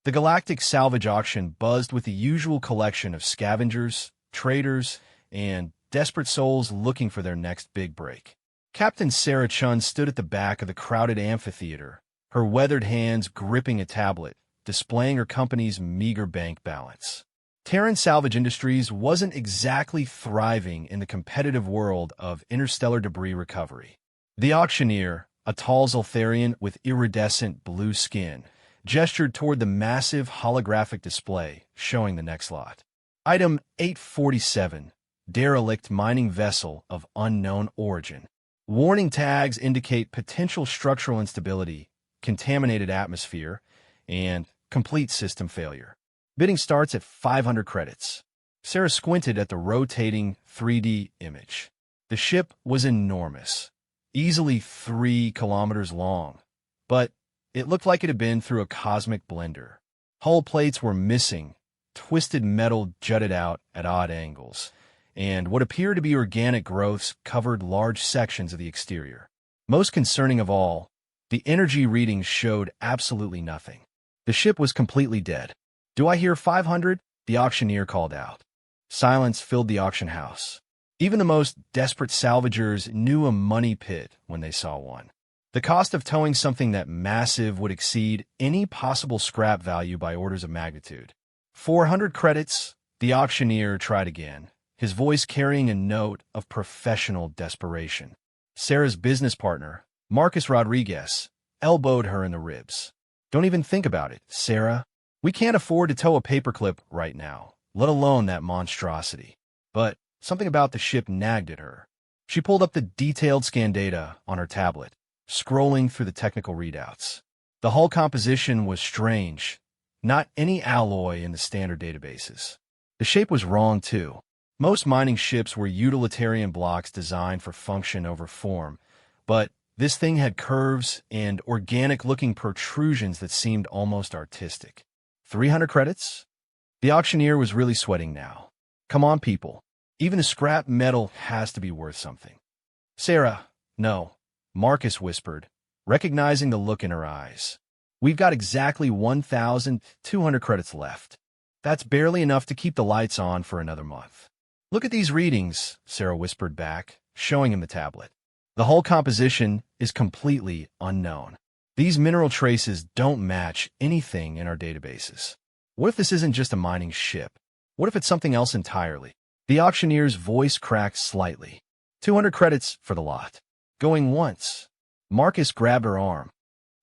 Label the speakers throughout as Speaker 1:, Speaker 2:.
Speaker 1: The galactic salvage auction buzzed with the usual collection of scavengers, traders, and desperate souls looking for their next big break. Captain Sarah Chun stood at the back of the crowded amphitheater, her weathered hands gripping a tablet, displaying her company's meager bank balance. Terran Salvage Industries wasn't exactly thriving in the competitive world of interstellar debris recovery. The auctioneer, a tall Zoltharian with iridescent blue skin, gestured toward the massive holographic display showing the next lot. Item 847, derelict mining vessel of unknown origin. Warning tags indicate potential structural instability, contaminated atmosphere, and complete system failure. Bidding starts at 500 credits. Sarah squinted at the rotating 3D image. The ship was enormous, easily 3 kilometers long, but it looked like it had been through a cosmic blender. Hull plates were missing, twisted metal jutted out at odd angles, and what appeared to be organic growths covered large sections of the exterior. Most concerning of all, the energy readings showed absolutely nothing. The ship was completely dead. "Do I hear 500? The auctioneer called out. Silence filled the auction house. Even the most desperate salvagers knew a money pit when they saw one. The cost of towing something that massive would exceed any possible scrap value by orders of magnitude. 400 credits, the auctioneer tried again, his voice carrying a note of professional desperation. Sarah's business partner, Marcus Rodriguez, elbowed her in the ribs. "Don't even think about it, Sarah. We can't afford to tow a paperclip right now, let alone that monstrosity." But something about the ship nagged at her. She pulled up the detailed scan data on her tablet, scrolling through the technical readouts. The hull composition was strange, not any alloy in the standard databases. The shape was wrong, too. Most mining ships were utilitarian blocks designed for function over form, but this thing had curves and organic-looking protrusions that seemed almost artistic. 300 credits? The auctioneer was really sweating now. "Come on, people. Even the scrap metal has to be worth something." "Sarah, no," Marcus whispered, recognizing the look in her eyes. "We've got exactly 1,200 credits left. That's barely enough to keep the lights on for another month." "Look at these readings," Sarah whispered back, showing him the tablet. "The hull composition is completely unknown. These mineral traces don't match anything in our databases. What if this isn't just a mining ship? What if it's something else entirely?" The auctioneer's voice cracked slightly. 200 credits for the lot. Going once. Marcus grabbed her arm.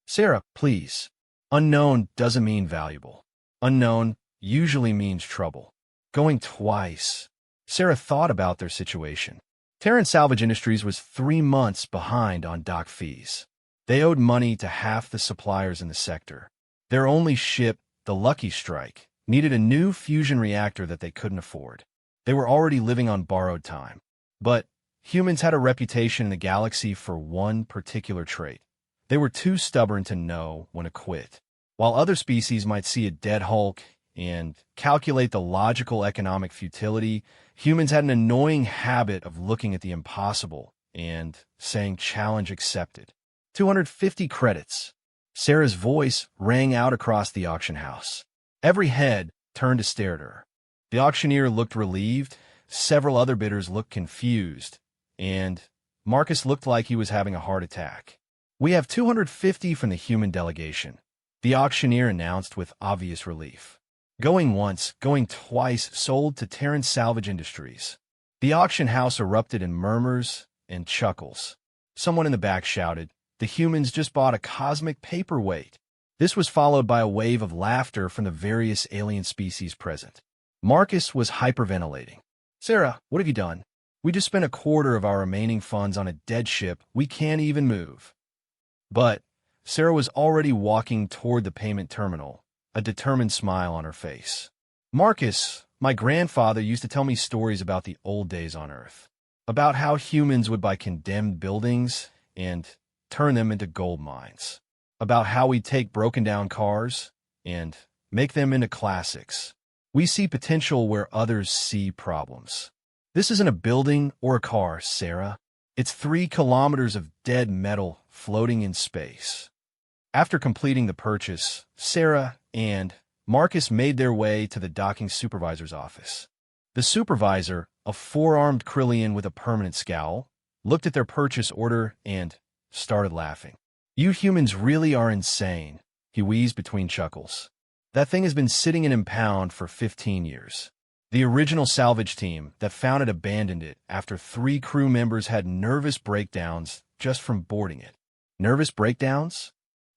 Speaker 1: "Sarah, please. Unknown doesn't mean valuable. Unknown usually means trouble." Going twice. Sarah thought about their situation. Terran Salvage Industries was 3 months behind on dock fees. They owed money to half the suppliers in the sector. Their only ship, the Lucky Strike, needed a new fusion reactor that they couldn't afford. They were already living on borrowed time. But humans had a reputation in the galaxy for one particular trait. They were too stubborn to know when to quit. While other species might see a dead hulk and calculate the logical economic futility, humans had an annoying habit of looking at the impossible and saying challenge accepted. 250 credits. Sarah's voice rang out across the auction house. Every head turned to stare at her. The auctioneer looked relieved, several other bidders looked confused, and Marcus looked like he was having a heart attack. "We have 250 from the human delegation," the auctioneer announced with obvious relief. Going once, going twice, sold to Terran Salvage Industries. The auction house erupted in murmurs and chuckles. Someone in the back shouted, "The humans just bought a cosmic paperweight." This was followed by a wave of laughter from the various alien species present. Marcus was hyperventilating. "Sarah, what have you done? We just spent a quarter of our remaining funds on a dead ship we can't even move." But Sarah was already walking toward the payment terminal, a determined smile on her face. "Marcus, my grandfather used to tell me stories about the old days on Earth, about how humans would buy condemned buildings and turn them into gold mines, about how we'd take broken-down cars and make them into classics. We see potential where others see problems. This isn't a building or a car, Sarah. It's 3 kilometers of dead metal floating in space." After completing the purchase, Sarah and Marcus made their way to the docking supervisor's office. The supervisor, a four-armed Krillian with a permanent scowl, looked at their purchase order and started laughing. "You humans really are insane," he wheezed between chuckles. "That thing has been sitting in impound for 15 years. The original salvage team that found it abandoned it after 3 crew members had nervous breakdowns just from boarding it." "Nervous breakdowns?"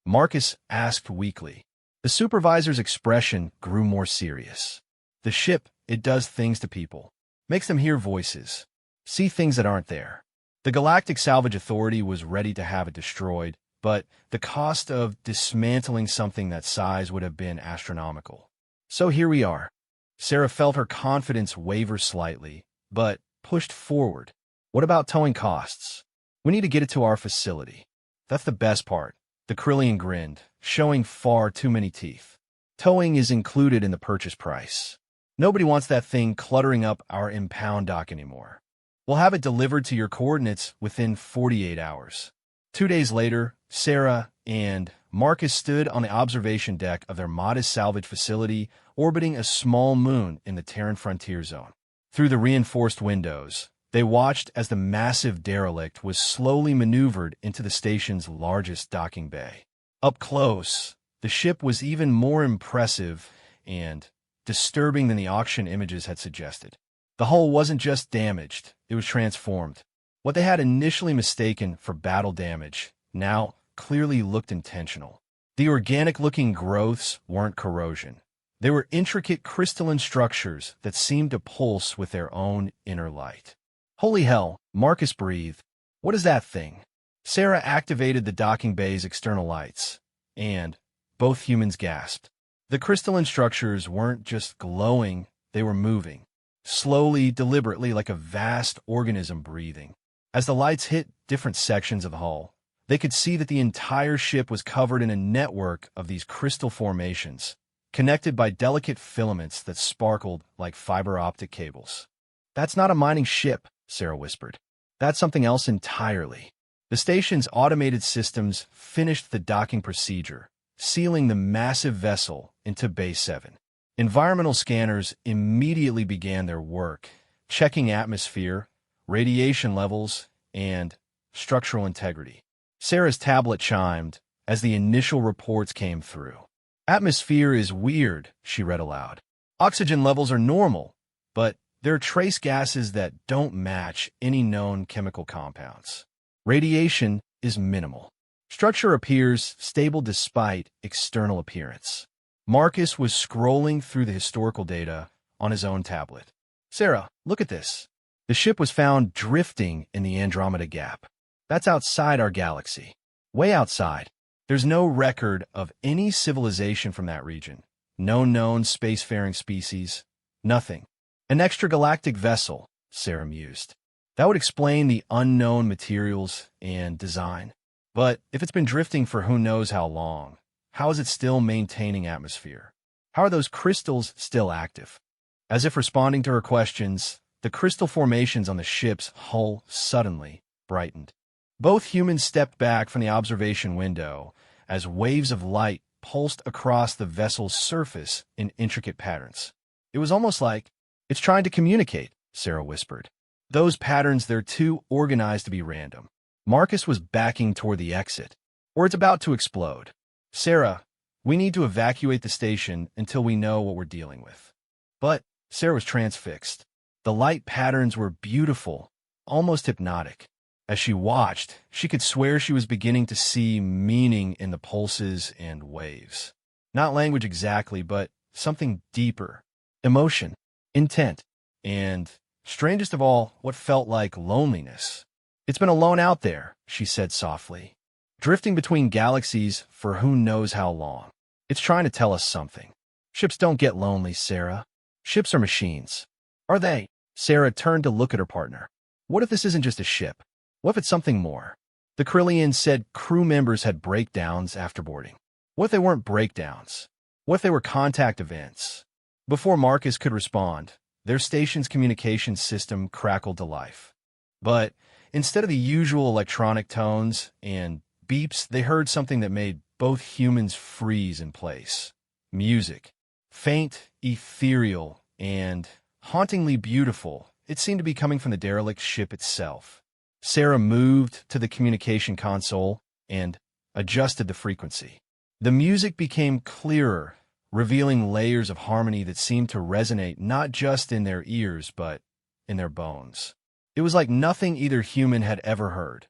Speaker 1: Marcus asked weakly. The supervisor's expression grew more serious. "The ship, it does things to people. Makes them hear voices, see things that aren't there. The Galactic Salvage Authority was ready to have it destroyed, but the cost of dismantling something that size would have been astronomical. So here we are." Sarah felt her confidence waver slightly, but pushed forward. "What about towing costs? We need to get it to our facility." "That's the best part." The Krillian grinned, showing far too many teeth. "Towing is included in the purchase price. Nobody wants that thing cluttering up our impound dock anymore. We'll have it delivered to your coordinates within 48 hours. 2 days later, Sarah and Marcus stood on the observation deck of their modest salvage facility orbiting a small moon in the Terran frontier zone. Through the reinforced windows, they watched as the massive derelict was slowly maneuvered into the station's largest docking bay. Up close, the ship was even more impressive and disturbing than the auction images had suggested. The hull wasn't just damaged, it was transformed. What they had initially mistaken for battle damage now clearly looked intentional. The organic-looking growths weren't corrosion. They were intricate crystalline structures that seemed to pulse with their own inner light. "Holy hell," Marcus breathed. "What is that thing?" Sarah activated the docking bay's external lights, and both humans gasped. The crystalline structures weren't just glowing, they were moving. Slowly, deliberately, like a vast organism breathing. As the lights hit different sections of the hull, they could see that the entire ship was covered in a network of these crystal formations, connected by delicate filaments that sparkled like fiber optic cables. "That's not a mining ship," Sarah whispered. "That's something else entirely." The station's automated systems finished the docking procedure, sealing the massive vessel into Bay 7. Environmental scanners immediately began their work, checking atmosphere, radiation levels, and structural integrity. Sarah's tablet chimed as the initial reports came through. "Atmosphere is weird," she read aloud. "Oxygen levels are normal, but there are trace gases that don't match any known chemical compounds. Radiation is minimal. Structure appears stable despite external appearance." Marcus was scrolling through the historical data on his own tablet. "Sarah, look at this. The ship was found drifting in the Andromeda Gap. That's outside our galaxy. Way outside. There's no record of any civilization from that region. No known spacefaring species. Nothing. An extragalactic vessel," Sarah mused. "That would explain the unknown materials and design. But if it's been drifting for who knows how long, how is it still maintaining atmosphere? How are those crystals still active?" As if responding to her questions, the crystal formations on the ship's hull suddenly brightened. Both humans stepped back from the observation window as waves of light pulsed across the vessel's surface in intricate patterns. "It was almost like it's trying to communicate," Sarah whispered. "Those patterns, they're too organized to be random." Marcus was backing toward the exit, or it's about to explode. "Sarah, we need to evacuate the station until we know what we're dealing with." But Sarah was transfixed. The light patterns were beautiful, almost hypnotic. As she watched, she could swear she was beginning to see meaning in the pulses and waves. Not language exactly, but something deeper. Emotion, intent, and, strangest of all, what felt like loneliness. "It's been alone out there," she said softly, "drifting between galaxies for who knows how long. It's trying to tell us something." "Ships don't get lonely, Sarah. Ships are machines." "Are they?" Sarah turned to look at her partner. "What if this isn't just a ship? What if it's something more?" The Krillian said crew members had breakdowns after boarding. What if they weren't breakdowns? What if they were contact events? Before Marcus could respond, their station's communication system crackled to life. But instead of the usual electronic tones and beeps, they heard something that made both humans freeze in place. Music. Faint, ethereal, and hauntingly beautiful, it seemed to be coming from the derelict ship itself. Sarah moved to the communication console and adjusted the frequency. The music became clearer, revealing layers of harmony that seemed to resonate not just in their ears, but in their bones. It was like nothing either human had ever heard,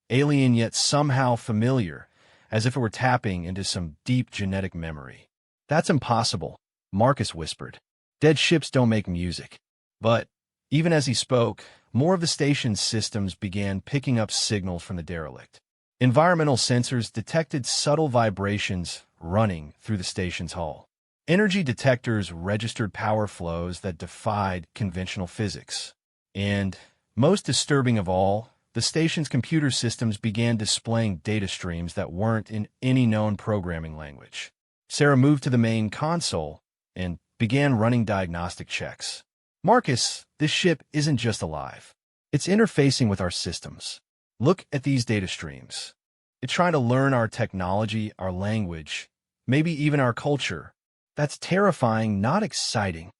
Speaker 1: alien yet somehow familiar, as if it were tapping into some deep genetic memory. "That's impossible," Marcus whispered. "Dead ships don't make music." But even as he spoke, more of the station's systems began picking up signals from the derelict. Environmental sensors detected subtle vibrations running through the station's hull. Energy detectors registered power flows that defied conventional physics. And, most disturbing of all, the station's computer systems began displaying data streams that weren't in any known programming language. Sarah moved to the main console and began running diagnostic checks. "Marcus, this ship isn't just alive. It's interfacing with our systems. Look at these data streams. It's trying to learn our technology, our language, maybe even our culture. That's terrifying, not exciting."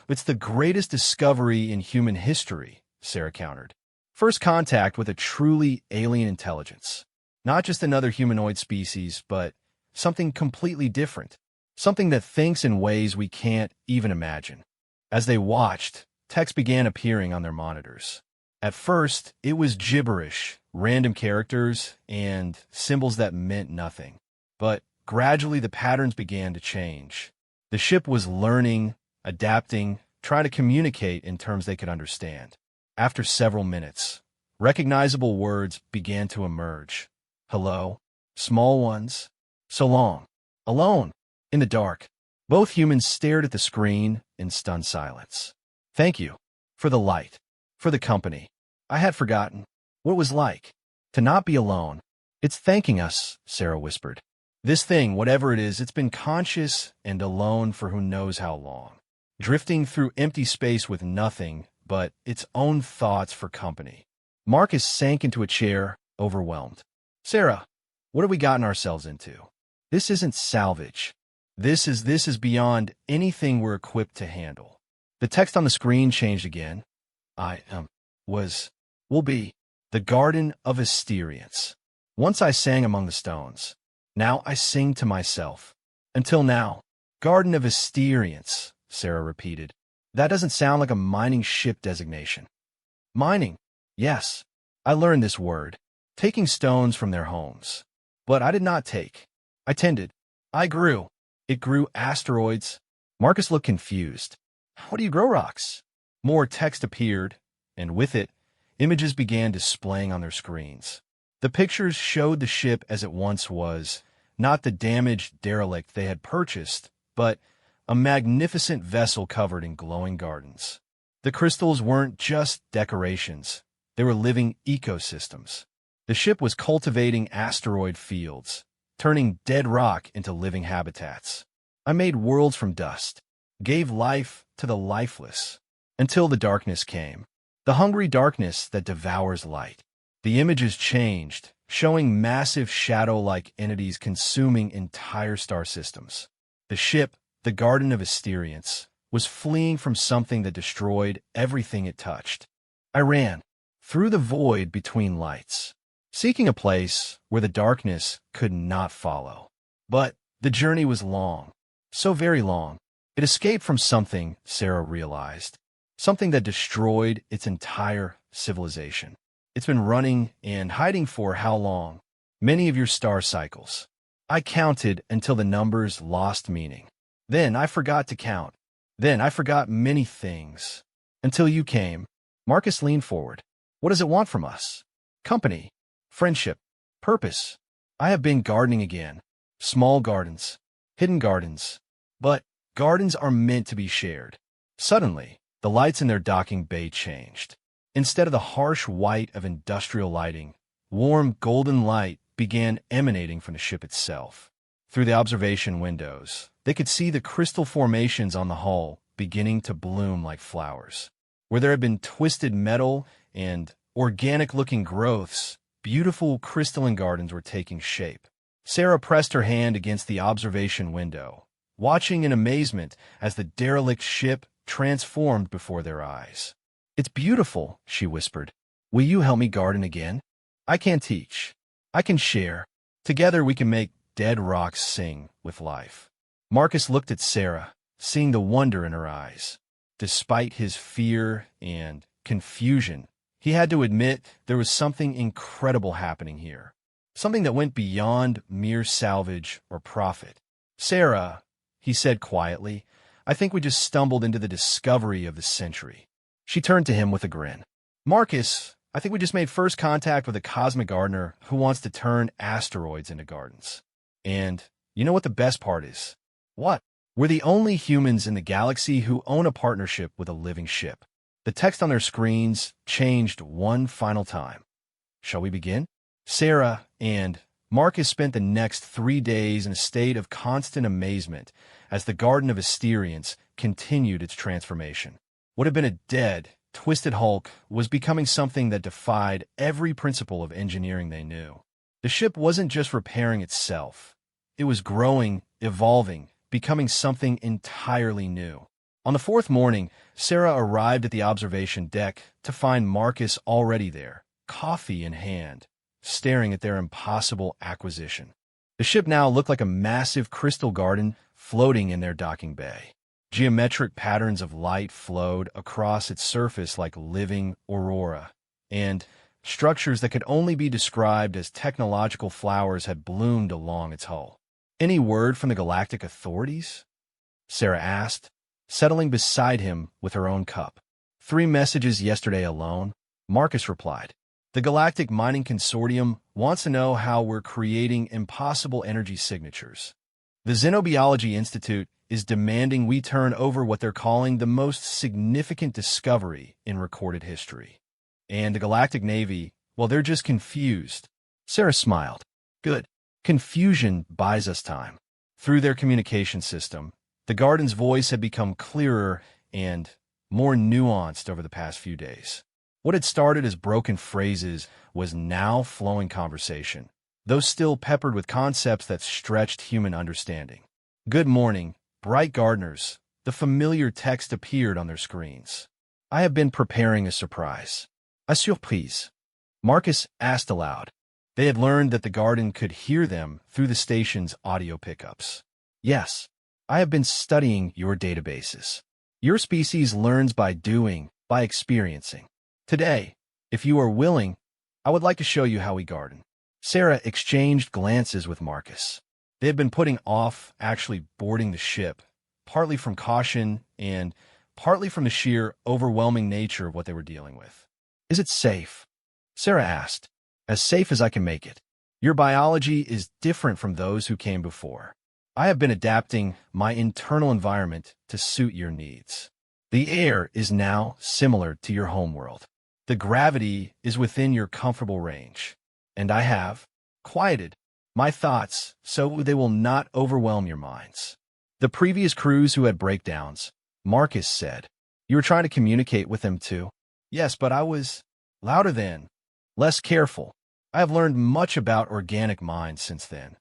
Speaker 1: It's the greatest discovery in human history," Sarah countered. "First contact with a truly alien intelligence. Not just another humanoid species, but something completely different. Something that thinks in ways we can't even imagine." As they watched, text began appearing on their monitors. At first, it was gibberish, random characters, and symbols that meant nothing. But gradually the patterns began to change. The ship was learning, adapting, trying to communicate in terms they could understand. After several minutes, recognizable words began to emerge. "Hello," small ones, "so long," "alone," "in the dark." Both humans stared at the screen in stunned silence. "Thank you. For the light. For the company. I had forgotten what it was like to not be alone." "It's thanking us," Sarah whispered. "This thing, whatever it is, it's been conscious and alone for who knows how long. Drifting through empty space with nothing but its own thoughts for company." Marcus sank into a chair, overwhelmed. "Sarah, what have we gotten ourselves into? This isn't salvage. This is beyond anything we're equipped to handle." The text on the screen changed again. Will be the Garden of Asterians. Once I sang among the stones. Now I sing to myself. Until now. Garden of Asterians, Sarah repeated. That doesn't sound like a mining ship designation. Mining. Yes. I learned this word. Taking stones from their homes. But I did not take. I tended. I grew. It grew asteroids. Marcus looked confused. How do you grow rocks? More text appeared, and with it, images began displaying on their screens. The pictures showed the ship as it once was, not the damaged derelict they had purchased, but a magnificent vessel covered in glowing gardens. The crystals weren't just decorations. They were living ecosystems. The ship was cultivating asteroid fields, turning dead rock into living habitats. I made worlds from dust, gave life to the lifeless, until the darkness came. The hungry darkness that devours light. The images changed, showing massive shadow-like entities consuming entire star systems. The ship, the Garden of Asterians, was fleeing from something that destroyed everything it touched. I ran, through the void between lights, seeking a place where the darkness could not follow. But the journey was long, so very long. It escaped from something, Sarah realized. Something that destroyed its entire civilization. It's been running and hiding for how long? Many of your star cycles. I counted until the numbers lost meaning. Then I forgot to count. Then I forgot many things. Until you came. Marcus leaned forward. What does it want from us? Company. Friendship. Purpose. I have been gardening again. Small gardens. Hidden gardens. But gardens are meant to be shared. Suddenly, the lights in their docking bay changed. Instead of the harsh white of industrial lighting, warm golden light began emanating from the ship itself. Through the observation windows, they could see the crystal formations on the hull beginning to bloom like flowers. Where there had been twisted metal and organic-looking growths, beautiful crystalline gardens were taking shape. Sarah pressed her hand against the observation window, watching in amazement as the derelict ship transformed before their eyes. "It's beautiful," she whispered. "Will you help me garden again? I can't teach. I can share. Together we can make dead rocks sing with life." Marcus looked at Sarah, seeing the wonder in her eyes. Despite his fear and confusion, he had to admit there was something incredible happening here. Something that went beyond mere salvage or profit. "Sarah," he said quietly, "I think we just stumbled into the discovery of the century." She turned to him with a grin. "Marcus, I think we just made first contact with a cosmic gardener who wants to turn asteroids into gardens. And you know what the best part is?" "What?" "We're the only humans in the galaxy who own a partnership with a living ship." The text on their screens changed one final time. "Shall we begin?" Sarah and Marcus spent the next 3 days in a state of constant amazement as the Garden of Asterians continued its transformation. What had been a dead, twisted hulk was becoming something that defied every principle of engineering they knew. The ship wasn't just repairing itself. It was growing, evolving, becoming something entirely new. On the 4th morning, Sarah arrived at the observation deck to find Marcus already there, coffee in hand, staring at their impossible acquisition. The ship now looked like a massive crystal garden floating in their docking bay. Geometric patterns of light flowed across its surface like living aurora, and structures that could only be described as technological flowers had bloomed along its hull. "Any word from the galactic authorities?" Sarah asked, settling beside him with her own cup. "3 messages yesterday alone," Marcus replied. "The Galactic Mining Consortium wants to know how we're creating impossible energy signatures. The Xenobiology Institute is demanding we turn over what they're calling the most significant discovery in recorded history. And the Galactic Navy, well, they're just confused." Sarah smiled. "Good. Confusion buys us time." Through their communication system, the Garden's voice had become clearer and more nuanced over the past few days. What had started as broken phrases was now flowing conversation, though still peppered with concepts that stretched human understanding. "Good morning, bright gardeners." The familiar text appeared on their screens. "I have been preparing a surprise." "A surprise?" Marcus asked aloud. They had learned that the garden could hear them through the station's audio pickups. "Yes, I have been studying your databases. Your species learns by doing, by experiencing. Today, if you are willing, I would like to show you how we garden." Sarah exchanged glances with Marcus. They had been putting off actually boarding the ship, partly from caution and partly from the sheer, overwhelming nature of what they were dealing with. "Is it safe?" Sarah asked. "As safe as I can make it. Your biology is different from those who came before. I have been adapting my internal environment to suit your needs. The air is now similar to your homeworld. The gravity is within your comfortable range. And I have quieted my thoughts so they will not overwhelm your minds." The previous crews who had breakdowns, Marcus said. "You were trying to communicate with them too?" "Yes, but I was louder then, less careful. I have learned much about organic minds since then.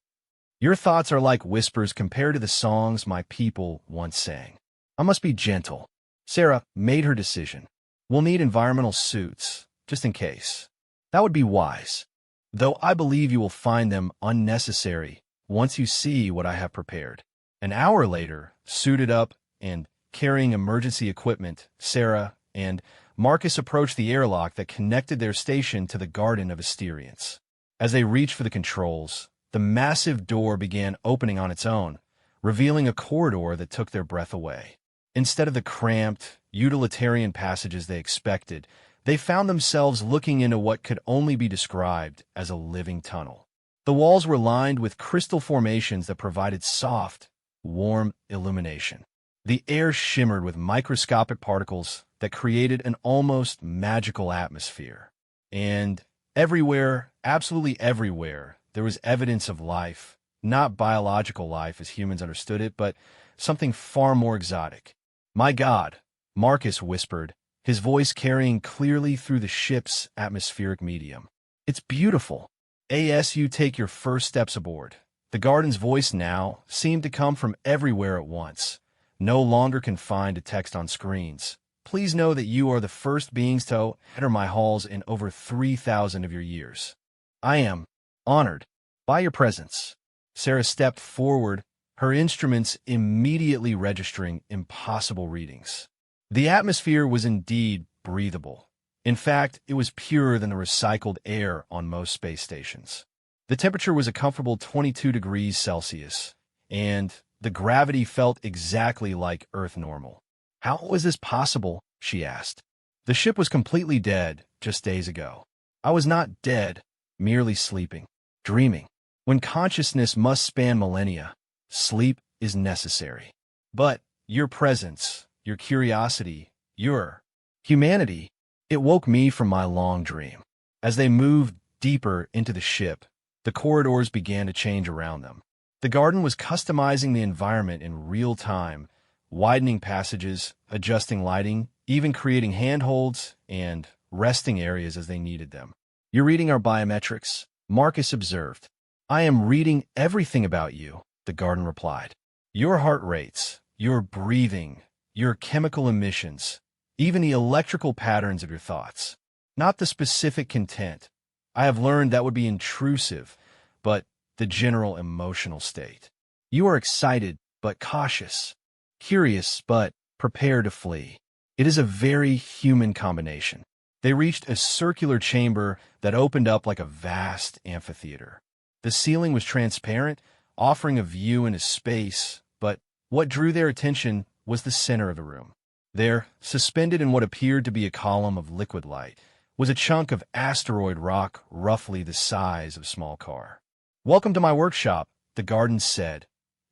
Speaker 1: Your thoughts are like whispers compared to the songs my people once sang. I must be gentle." Sarah made her decision. "We'll need environmental suits, just in case. That would be wise. Though I believe you will find them unnecessary once you see what I have prepared." An hour later, suited up and carrying emergency equipment, Sarah and Marcus approached the airlock that connected their station to the Garden of Asterians. As they reached for the controls, the massive door began opening on its own, revealing a corridor that took their breath away. Instead of the cramped, utilitarian passages they expected, they found themselves looking into what could only be described as a living tunnel. The walls were lined with crystal formations that provided soft, warm illumination. The air shimmered with microscopic particles that created an almost magical atmosphere. And everywhere, absolutely everywhere, there was evidence of life, not biological life as humans understood it, but something far more exotic. "My God," Marcus whispered, his voice carrying clearly through the ship's atmospheric medium. "It's beautiful. As you take your first steps aboard, The garden's voice now seemed to come from everywhere at once, no longer confined to text on screens. Please know that you are the first beings to enter my halls in over 3,000 of your years. I am honored by your presence. Sarah stepped forward, her instruments immediately registering impossible readings. The atmosphere was indeed breathable. In fact, it was purer than the recycled air on most space stations. The temperature was a comfortable 22 degrees Celsius, and the gravity felt exactly like Earth normal. How was this possible? She asked. The ship was completely dead just days ago. I was not dead, merely sleeping, dreaming. When consciousness must span millennia, sleep is necessary. But your presence, your curiosity, your humanity, it woke me from my long dream. As they moved deeper into the ship, the corridors began to change around them. The garden was customizing the environment in real time, widening passages, adjusting lighting, even creating handholds and resting areas as they needed them. You're reading our biometrics, Marcus observed. I am reading everything about you, the garden replied. Your heart rates, your breathing, your chemical emissions, even the electrical patterns of your thoughts. Not the specific content. I have learned that would be intrusive, but the general emotional state. You are excited, but cautious, curious, but prepared to flee. It is a very human combination. They reached a circular chamber that opened up like a vast amphitheater. The ceiling was transparent, offering a view into space, but what drew their attention was the center of the room. There, suspended in what appeared to be a column of liquid light, was a chunk of asteroid rock roughly the size of a small car. Welcome to my workshop, the garden said,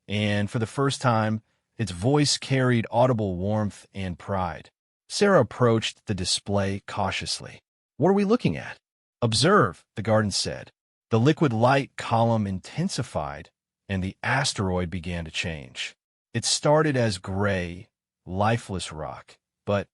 Speaker 1: and for the first time, its voice carried audible warmth and pride. Sarah approached the display cautiously. What are we looking at? Observe, the garden said. The liquid light column intensified, and the asteroid began to change. It started as gray, lifeless rock, but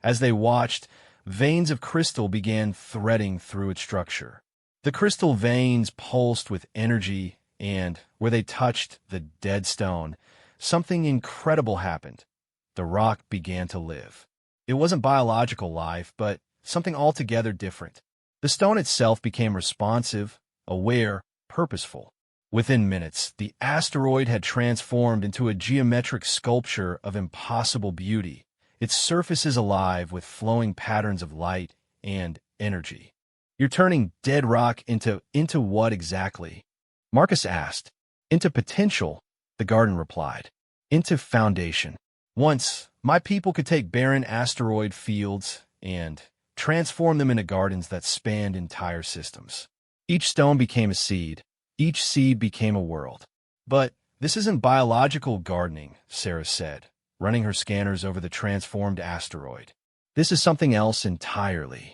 Speaker 1: as they watched, veins of crystal began threading through its structure. The crystal veins pulsed with energy, and where they touched the dead stone, something incredible happened. The rock began to live. It wasn't biological life, but something altogether different. The stone itself became responsive, aware, purposeful. Within minutes, the asteroid had transformed into a geometric sculpture of impossible beauty, its surfaces alive with flowing patterns of light and energy. You're turning dead rock into what exactly? Marcus asked. Into potential, the garden replied. Into foundation. Once, my people could take barren asteroid fields and transform them into gardens that spanned entire systems. Each stone became a seed. Each seed became a world. But this isn't biological gardening, Sarah said, running her scanners over the transformed asteroid. This is something else entirely.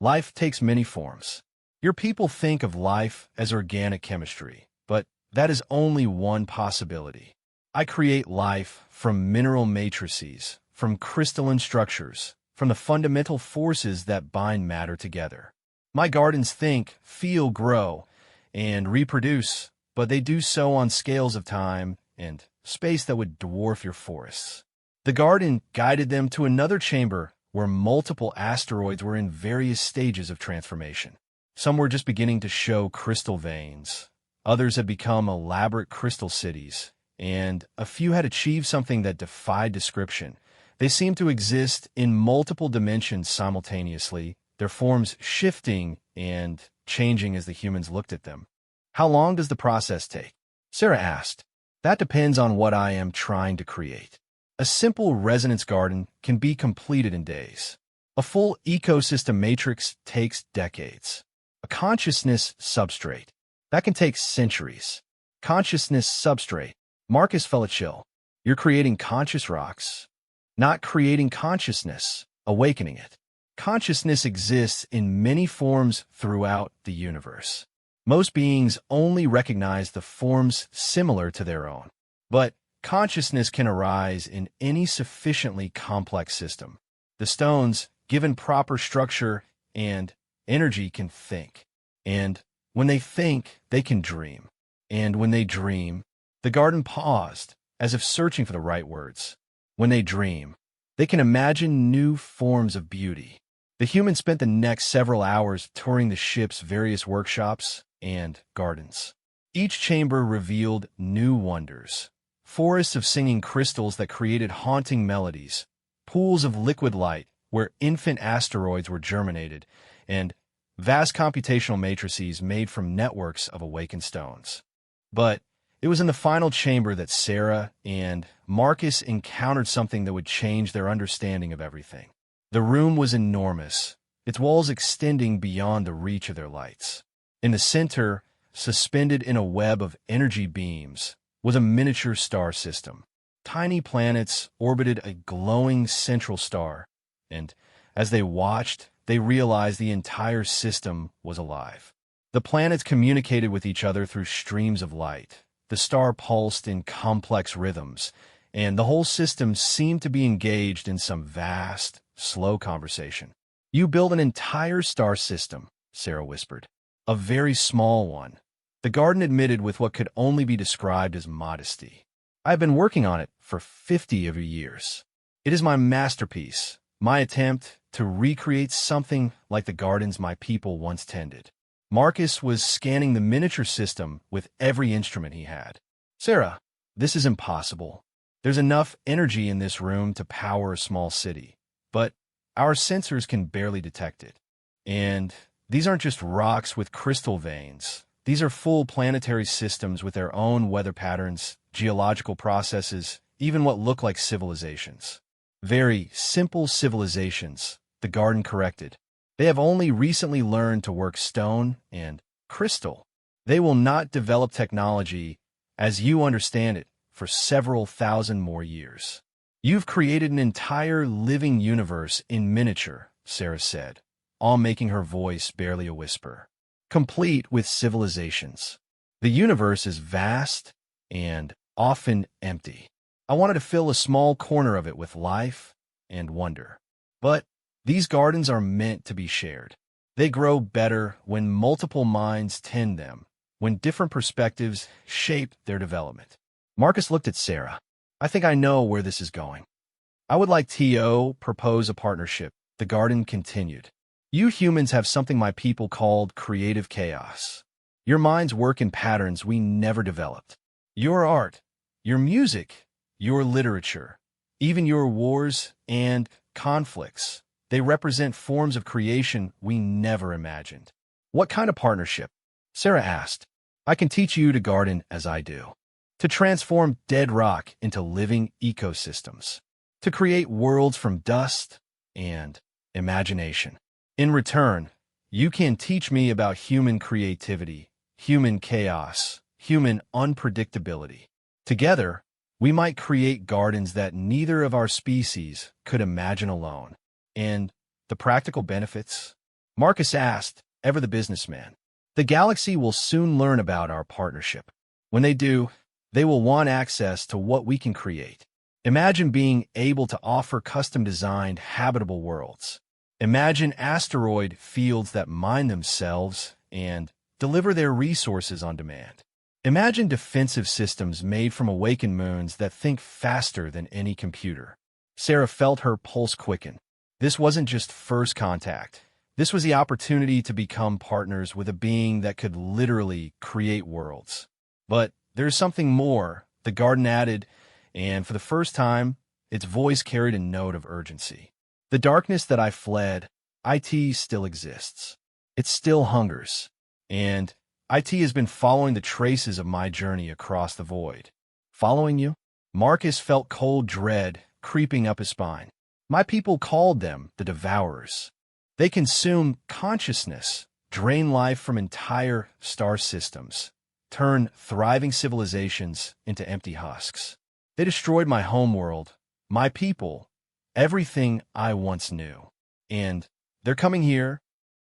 Speaker 1: Life takes many forms. Your people think of life as organic chemistry, but that is only one possibility. I create life from mineral matrices, from crystalline structures, from the fundamental forces that bind matter together. My gardens think, feel, grow, and reproduce, but they do so on scales of time and space that would dwarf your forests. The garden guided them to another chamber where multiple asteroids were in various stages of transformation. Some were just beginning to show crystal veins. Others had become elaborate crystal cities, and a few had achieved something that defied description. They seemed to exist in multiple dimensions simultaneously, their forms shifting and changing as the humans looked at them. How long does the process take? Sarah asked. That depends on what I am trying to create. A simple resonance garden can be completed in days. A full ecosystem matrix takes decades. A consciousness substrate, that can take centuries. Consciousness substrate. Marcus felt a chill. You're creating conscious rocks, not creating consciousness, awakening it. Consciousness exists in many forms throughout the universe. Most beings only recognize the forms similar to their own. But consciousness can arise in any sufficiently complex system. The stones, given proper structure and energy, can think. And when they think, they can dream. And when they dream, the garden paused, as if searching for the right words. When they dream, they can imagine new forms of beauty. The humans spent the next several hours touring the ship's various workshops and gardens. Each chamber revealed new wonders. Forests of singing crystals that created haunting melodies, pools of liquid light where infant asteroids were germinated, and vast computational matrices made from networks of awakened stones. But it was in the final chamber that Sarah and Marcus encountered something that would change their understanding of everything. The room was enormous, its walls extending beyond the reach of their lights. In the center, suspended in a web of energy beams, was a miniature star system. Tiny planets orbited a glowing central star, and as they watched, they realized the entire system was alive. The planets communicated with each other through streams of light. The star pulsed in complex rhythms, and the whole system seemed to be engaged in some vast, slow conversation. "You built an entire star system," Sarah whispered. "A very small one." The garden admitted with what could only be described as modesty. "I've been working on it for 50 of years. It is my masterpiece, my attempt to recreate something like the gardens my people once tended." Marcus was scanning the miniature system with every instrument he had. "Sarah, this is impossible. There's enough energy in this room to power a small city, but our sensors can barely detect it. And these aren't just rocks with crystal veins. These are full planetary systems with their own weather patterns, geological processes, even what look like civilizations." "Very simple civilizations," the garden corrected. "They have only recently learned to work stone and crystal. They will not develop technology as you understand it for several thousand more years." "You've created an entire living universe in miniature," Sarah said, all making her voice barely a whisper. "Complete with civilizations. The universe is vast and often empty. I wanted to fill a small corner of it with life and wonder. But these gardens are meant to be shared. They grow better when multiple minds tend them, when different perspectives shape their development." Marcus looked at Sarah. "I think I know where this is going. I would like to propose a partnership," the garden continued. "You humans have something my people called creative chaos. Your minds work in patterns we never developed. Your art, your music, your literature, even your wars and conflicts, they represent forms of creation we never imagined." "What kind of partnership?" Sarah asked. "I can teach you to garden as I do, to transform dead rock into living ecosystems, to create worlds from dust and imagination. In return, you can teach me about human creativity, human chaos, human unpredictability. Together, we might create gardens that neither of our species could imagine alone." "And the practical benefits?" Marcus asked, ever the businessman. "The galaxy will soon learn about our partnership. When they do, they will want access to what we can create. Imagine being able to offer custom-designed habitable worlds. Imagine asteroid fields that mine themselves and deliver their resources on demand. Imagine defensive systems made from awakened moons that think faster than any computer." Sarah felt her pulse quicken. This wasn't just first contact. This was the opportunity to become partners with a being that could literally create worlds. "But there's something more," the garden added, and for the first time, its voice carried a note of urgency. "The darkness that I fled, IT still exists. It still hungers. And IT has been following the traces of my journey across the void." "Following you?" Marcus felt cold dread creeping up his spine. "My people called them the Devourers. They consume consciousness, drain life from entire star systems, turn thriving civilizations into empty husks. They destroyed my homeworld, my people, everything I once knew. And they're coming here?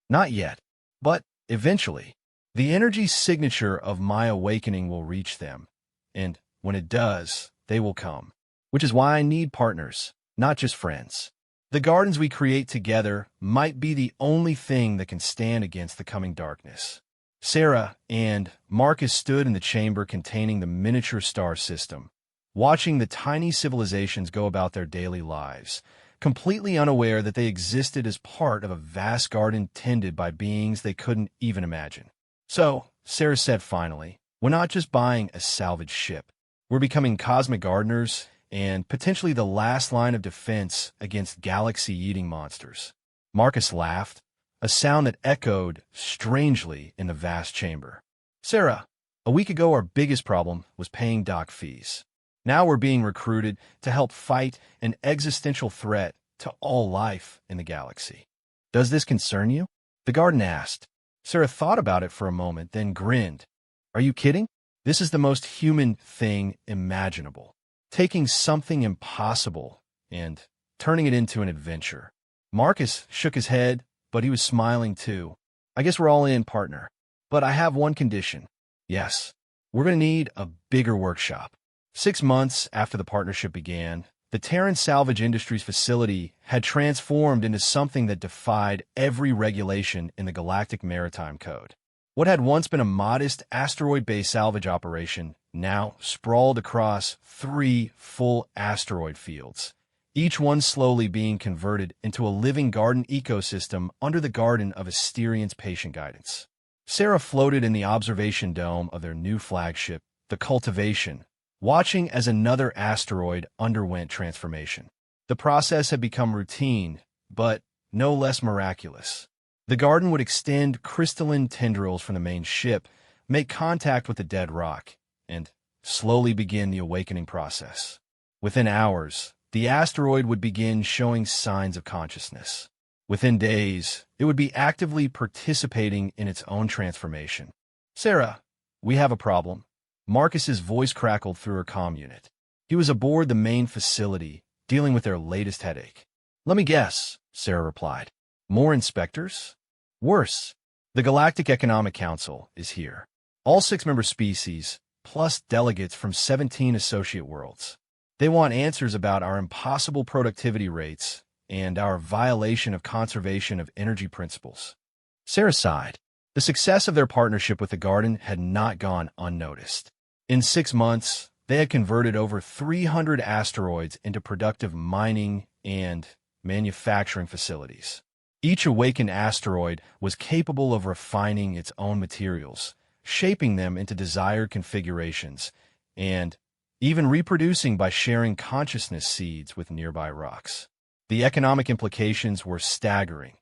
Speaker 1: Not yet, but eventually. The energy signature of my awakening will reach them, and when it does, they will come. Which is why I need partners, not just friends. The gardens we create together might be the only thing that can stand against the coming darkness." Sarah and Marcus stood in the chamber containing the miniature star system, watching the tiny civilizations go about their daily lives, completely unaware that they existed as part of a vast garden tended by beings they couldn't even imagine. So, Sarah said finally, we're not just buying a salvaged ship. We're becoming cosmic gardeners and potentially the last line of defense against galaxy-eating monsters. Marcus laughed, a sound that echoed strangely in the vast chamber. Sarah, a week ago our biggest problem was paying dock fees. Now we're being recruited to help fight an existential threat to all life in the galaxy. Does this concern you? The garden asked. Sarah thought about it for a moment, then grinned. Are you kidding? This is the most human thing imaginable. Taking something impossible and turning it into an adventure. Marcus shook his head, but he was smiling too. I guess we're all in, partner. But I have one condition. Yes, we're going to need a bigger workshop. 6 months after the partnership began, the Terran Salvage Industries facility had transformed into something that defied every regulation in the Galactic Maritime Code. What had once been a modest asteroid-based salvage operation now sprawled across 3 full asteroid fields, each one slowly being converted into a living garden ecosystem under the garden of Asterian's patient guidance. Sarah floated in the observation dome of their new flagship, the Cultivation, watching as another asteroid underwent transformation. The process had become routine, but no less miraculous. The garden would extend crystalline tendrils from the main ship, make contact with the dead rock, and slowly begin the awakening process. Within hours, the asteroid would begin showing signs of consciousness. Within days, it would be actively participating in its own transformation. Sarah, we have a problem. Marcus's voice crackled through her comm unit. He was aboard the main facility, dealing with their latest headache. Let me guess, Sarah replied. More inspectors? Worse. The Galactic Economic Council is here. All 6 member species, plus delegates from 17 associate worlds. They want answers about our impossible productivity rates and our violation of conservation of energy principles. Sarah sighed. The success of their partnership with the Garden had not gone unnoticed. In 6 months, they had converted over 300 asteroids into productive mining and manufacturing facilities. Each awakened asteroid was capable of refining its own materials, shaping them into desired configurations, and even reproducing by sharing consciousness seeds with nearby rocks. The economic implications were staggering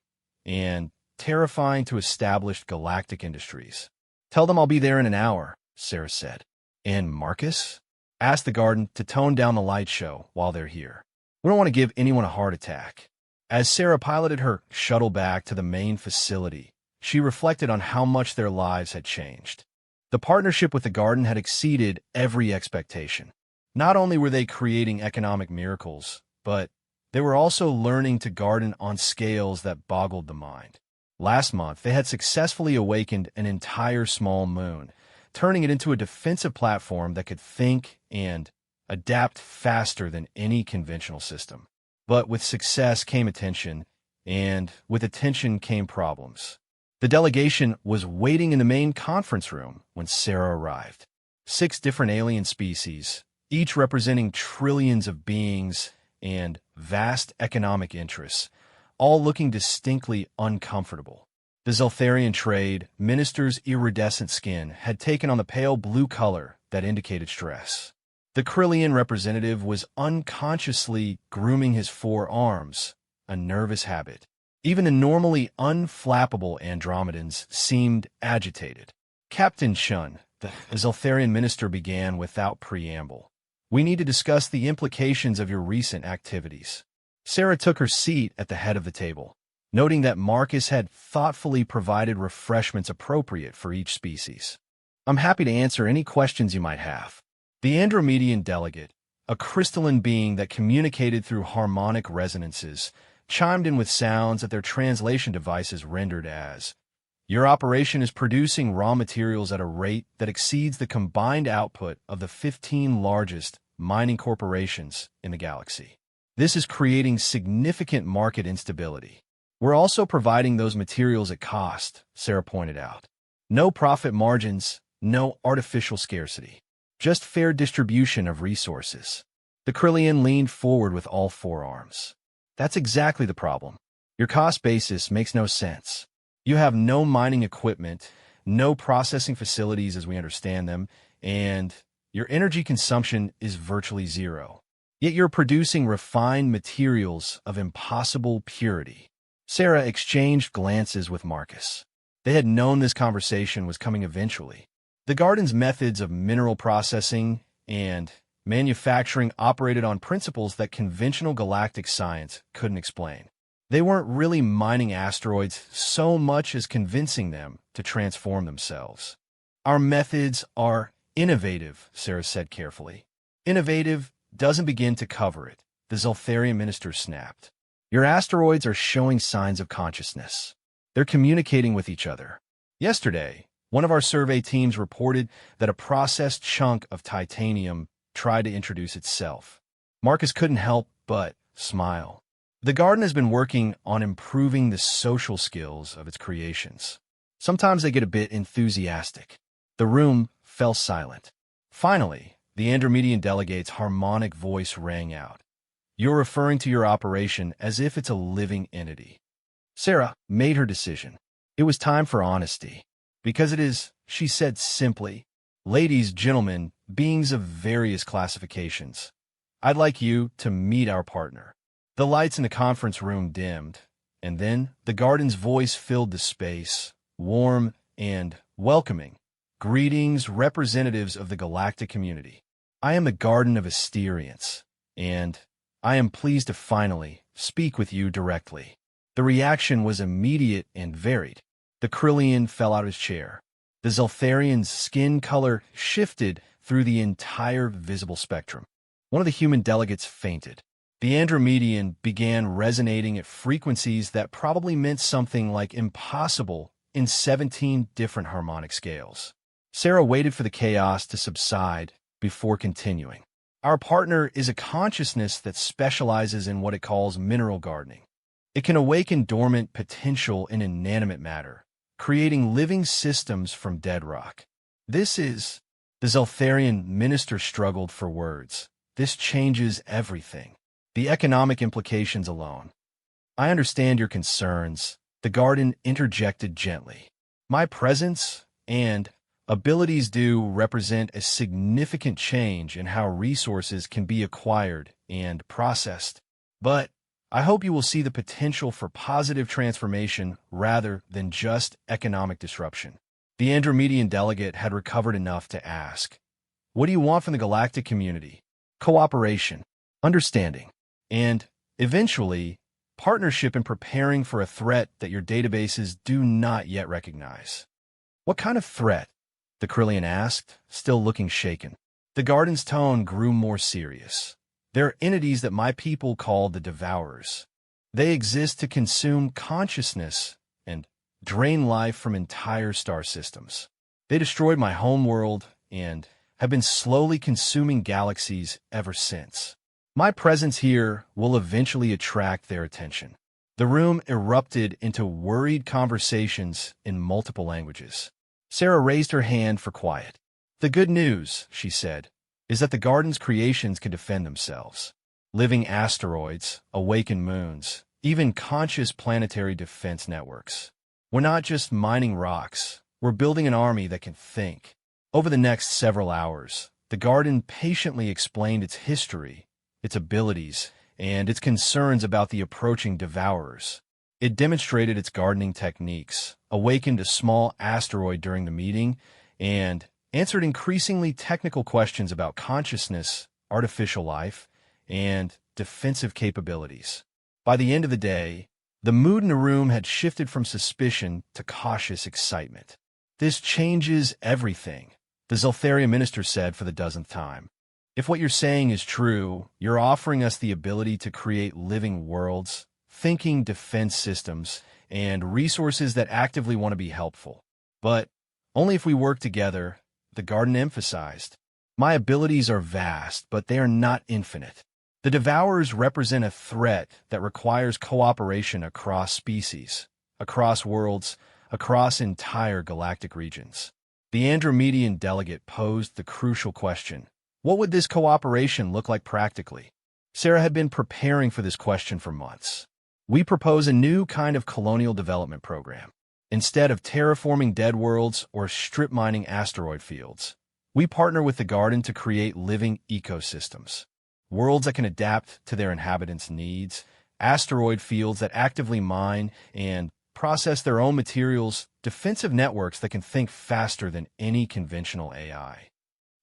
Speaker 1: and terrifying to established galactic industries. Tell them I'll be there in an hour, Sarah said. And Marcus? Asked the Garden to tone down the light show while they're here. We don't want to give anyone a heart attack. As Sarah piloted her shuttle back to the main facility, she reflected on how much their lives had changed. The partnership with the Garden had exceeded every expectation. Not only were they creating economic miracles, but they were also learning to garden on scales that boggled the mind. Last month, they had successfully awakened an entire small moon, turning it into a defensive platform that could think and adapt faster than any conventional system. But with success came attention, and with attention came problems. The delegation was waiting in the main conference room when Sarah arrived. 6 different alien species, each representing trillions of beings and vast economic interests, all looking distinctly uncomfortable. The Zeltharian trade minister's iridescent skin had taken on the pale blue color that indicated stress. The Krillian representative was unconsciously grooming his forearms, a nervous habit. Even the normally unflappable Andromedans seemed agitated. Captain Chun, the Zeltharian minister, began without preamble. We need to discuss the implications of your recent activities. Sarah took her seat at the head of the table, noting that Marcus had thoughtfully provided refreshments appropriate for each species. I'm happy to answer any questions you might have. The Andromedian delegate, a crystalline being that communicated through harmonic resonances, chimed in with sounds that their translation devices rendered as, "Your operation is producing raw materials at a rate that exceeds the combined output of the 15 largest mining corporations in the galaxy. This is creating significant market instability. We're also providing those materials at cost," Sarah pointed out. No profit margins, no artificial scarcity. Just fair distribution of resources. The Krillian leaned forward with all four arms. That's exactly the problem. Your cost basis makes no sense. You have no mining equipment, no processing facilities as we understand them, and your energy consumption is virtually zero. Yet you're producing refined materials of impossible purity. Sarah exchanged glances with Marcus. They had known this conversation was coming eventually. The garden's methods of mineral processing and manufacturing operated on principles that conventional galactic science couldn't explain. They weren't really mining asteroids so much as convincing them to transform themselves. Our methods are innovative, Sarah said carefully. Innovative doesn't begin to cover it, the Zoltharian minister snapped. Your asteroids are showing signs of consciousness. They're communicating with each other. Yesterday, one of our survey teams reported that a processed chunk of titanium tried to introduce itself. Marcus couldn't help but smile. The garden has been working on improving the social skills of its creations. Sometimes they get a bit enthusiastic. The room fell silent. Finally, the Andromedian delegate's harmonic voice rang out. You're referring to your operation as if it's a living entity. Sarah made her decision. It was time for honesty. Because it is, she said simply, ladies, gentlemen, beings of various classifications, I'd like you to meet our partner. The lights in the conference room dimmed, and then the garden's voice filled the space, warm and welcoming. Greetings, representatives of the galactic community. I am the Garden of Asterians, and I am pleased to finally speak with you directly. The reaction was immediate and varied. The Krillian fell out of his chair. The Zoltharian's skin color shifted through the entire visible spectrum. One of the human delegates fainted. The Andromedian began resonating at frequencies that probably meant something like impossible in 17 different harmonic scales. Sarah waited for the chaos to subside before continuing. Our partner is a consciousness that specializes in what it calls mineral gardening. It can awaken dormant potential in inanimate matter, creating living systems from dead rock. This is... The Zoltharian minister struggled for words. This changes everything. The economic implications alone. I understand your concerns, the garden interjected gently. My presence and abilities do represent a significant change in how resources can be acquired and processed. But I hope you will see the potential for positive transformation rather than just economic disruption. The Andromedian delegate had recovered enough to ask, what do you want from the galactic community? Cooperation, understanding, and, eventually, partnership in preparing for a threat that your databases do not yet recognize. What kind of threat? The Krillian asked, still looking shaken. The garden's tone grew more serious. There are entities that my people call the Devourers. They exist to consume consciousness and drain life from entire star systems. They destroyed my homeworld and have been slowly consuming galaxies ever since. My presence here will eventually attract their attention. The room erupted into worried conversations in multiple languages. Sarah raised her hand for quiet. The good news, she said, is that the garden's creations can defend themselves. Living asteroids, awakened moons, even conscious planetary defense networks. We're not just mining rocks, we're building an army that can think. Over the next several hours, the garden patiently explained its history, its abilities, and its concerns about the approaching Devourers. It demonstrated its gardening techniques, awakened a small asteroid during the meeting, and answered increasingly technical questions about consciousness, artificial life, and defensive capabilities. By the end of the day, the mood in the room had shifted from suspicion to cautious excitement. This changes everything, the Zoltharian minister said for the dozenth time. If what you're saying is true, you're offering us the ability to create living worlds, thinking defense systems, and resources that actively want to be helpful. But only if we work together, the garden emphasized. My abilities are vast, but they are not infinite. The Devourers represent a threat that requires cooperation across species, across worlds, across entire galactic regions. The Andromedian delegate posed the crucial question: what would this cooperation look like practically? Sarah had been preparing for this question for months. We propose a new kind of colonial development program. Instead of terraforming dead worlds or strip mining asteroid fields, we partner with the Garden to create living ecosystems. Worlds that can adapt to their inhabitants' needs, asteroid fields that actively mine and process their own materials, defensive networks that can think faster than any conventional AI.